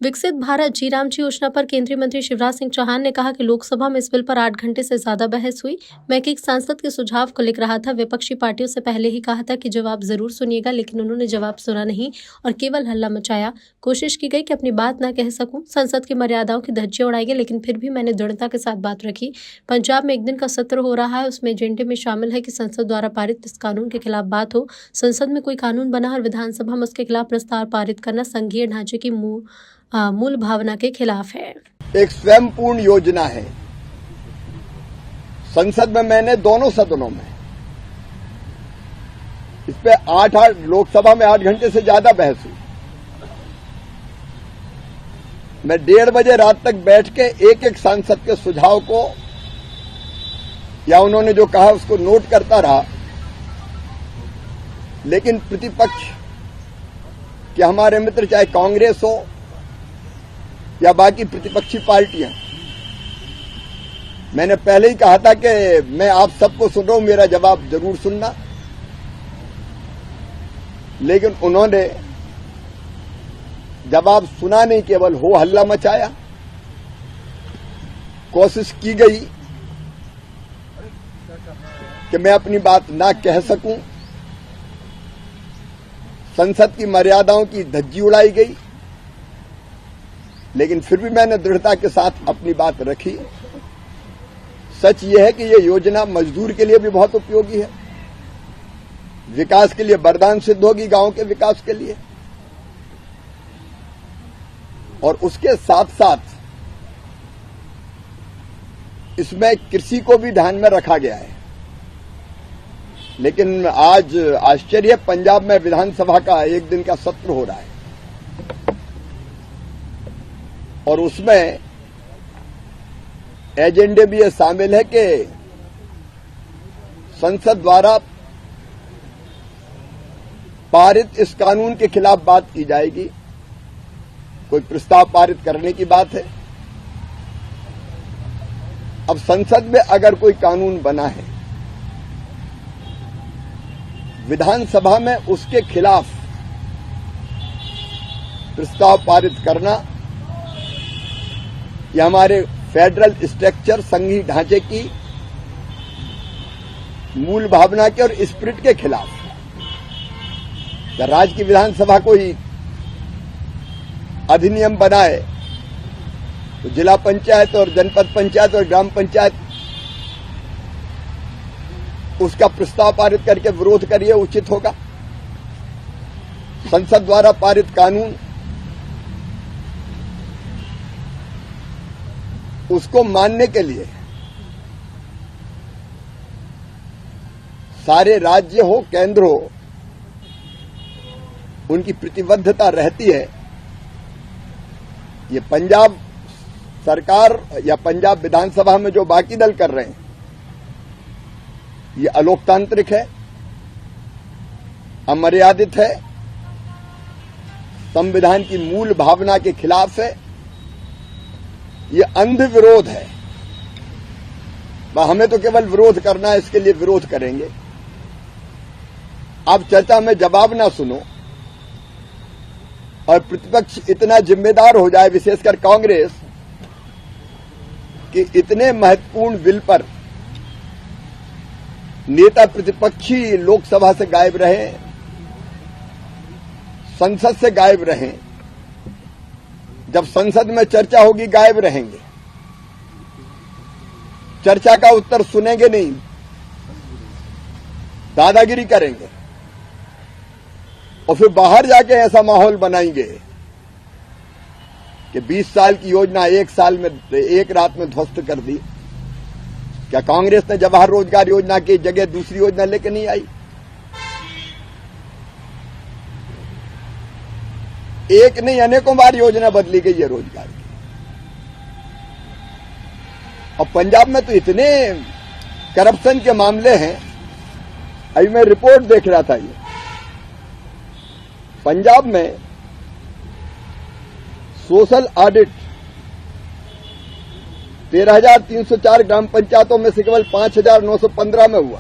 विकसित भारत जी राम जी योजना पर केंद्रीय मंत्री शिवराज सिंह चौहान ने कहा कि लोकसभा में इस बिल पर 8 घंटे से ज्यादा बहस हुई। मैं एक सांसद के सुझाव को लिख रहा था। विपक्षी पार्टियों से पहले ही कहा था कि जवाब जरूर सुनिएगा, लेकिन उन्होंने जवाब सुना नहीं और केवल हल्ला मचाया। कोशिश की गई कि अपनी बात ना कह सकूं, संसद की मर्यादाओं की धज्जियां उड़ाई गई, लेकिन फिर भी मैंने दृढ़ता के साथ बात रखी। पंजाब में एक दिन का सत्र हो रहा है, उसमें एजेंडे में शामिल है कि संसद द्वारा पारित इस कानून के खिलाफ बात हो। संसद में कोई कानून बना और विधानसभा में उसके खिलाफ प्रस्ताव पारित करना संघीय ढांचे की मूल भावना के खिलाफ है। एक स्वयंपूर्ण योजना है। संसद में मैंने दोनों सदनों में इस पे 8 लोकसभा में 8 घंटे से ज्यादा बहस हुई। मैं 1:30 बजे रात तक बैठ के एक एक सांसद के सुझाव को या उन्होंने जो कहा उसको नोट करता रहा, लेकिन प्रतिपक्ष कि हमारे मित्र चाहे कांग्रेस हो या बाकी प्रतिपक्षी पार्टियां, मैंने पहले ही कहा था कि मैं आप सबको सुन रहा हूं, मेरा जवाब जरूर सुनना। लेकिन उन्होंने जवाब सुना नहीं, केवल हो हल्ला मचाया। कोशिश की गई कि मैं अपनी बात ना कह सकूं, संसद की मर्यादाओं की धज्जी उड़ाई गई, लेकिन फिर भी मैंने दृढ़ता के साथ अपनी बात रखी। सच यह है कि यह योजना मजदूर के लिए भी बहुत उपयोगी है, विकास के लिए वरदान सिद्ध होगी, गांव के विकास के लिए, और उसके साथ साथ इसमें कृषि को भी ध्यान में रखा गया है। लेकिन आज आश्चर्य, पंजाब में विधानसभा का एक दिन का सत्र हो रहा है और उसमें एजेंडे भी ये शामिल है कि संसद द्वारा पारित इस कानून के खिलाफ बात की जाएगी। कोई प्रस्ताव पारित करने की बात है। अब संसद में अगर कोई कानून बना है, विधानसभा में उसके खिलाफ प्रस्ताव पारित करना, यह हमारे फेडरल स्ट्रक्चर, संघीय ढांचे की मूल भावना के और स्पिरिट के खिलाफ है। राज्य की विधानसभा कोई अधिनियम बनाए तो जिला पंचायत और जनपद पंचायत और ग्राम पंचायत उसका प्रस्ताव पारित करके विरोध करिए, उचित होगा। संसद द्वारा पारित कानून उसको मानने के लिए सारे राज्य हो, केंद्र हो, उनकी प्रतिबद्धता रहती है। ये पंजाब सरकार या पंजाब विधानसभा में जो बाकी दल कर रहे हैं, ये अलोकतांत्रिक है, अमर्यादित है, संविधान की मूल भावना के खिलाफ है, ये अंध विरोध है। हमें तो केवल विरोध करना है, इसके लिए विरोध करेंगे। आप चर्चा में जवाब ना सुनो और प्रतिपक्ष इतना जिम्मेदार हो जाए, विशेषकर कांग्रेस, कि इतने महत्वपूर्ण बिल पर नेता प्रतिपक्षी लोकसभा से गायब रहे, संसद से गायब रहे। जब संसद में चर्चा होगी गायब रहेंगे, चर्चा का उत्तर सुनेंगे नहीं, दादागिरी करेंगे और फिर बाहर जाके ऐसा माहौल बनाएंगे कि 20 साल की योजना 1 साल में, 1 रात में ध्वस्त कर दी। क्या कांग्रेस ने जवाहर रोजगार योजना की जगह दूसरी योजना लेकर नहीं आई? एक नहीं, अनेकों बार योजना बदली गई है रोजगार की। और पंजाब में तो इतने करप्शन के मामले हैं। अभी मैं रिपोर्ट देख रहा था, ये पंजाब में सोशल ऑडिट 13,304 ग्राम पंचायतों में से केवल 5,915 में हुआ।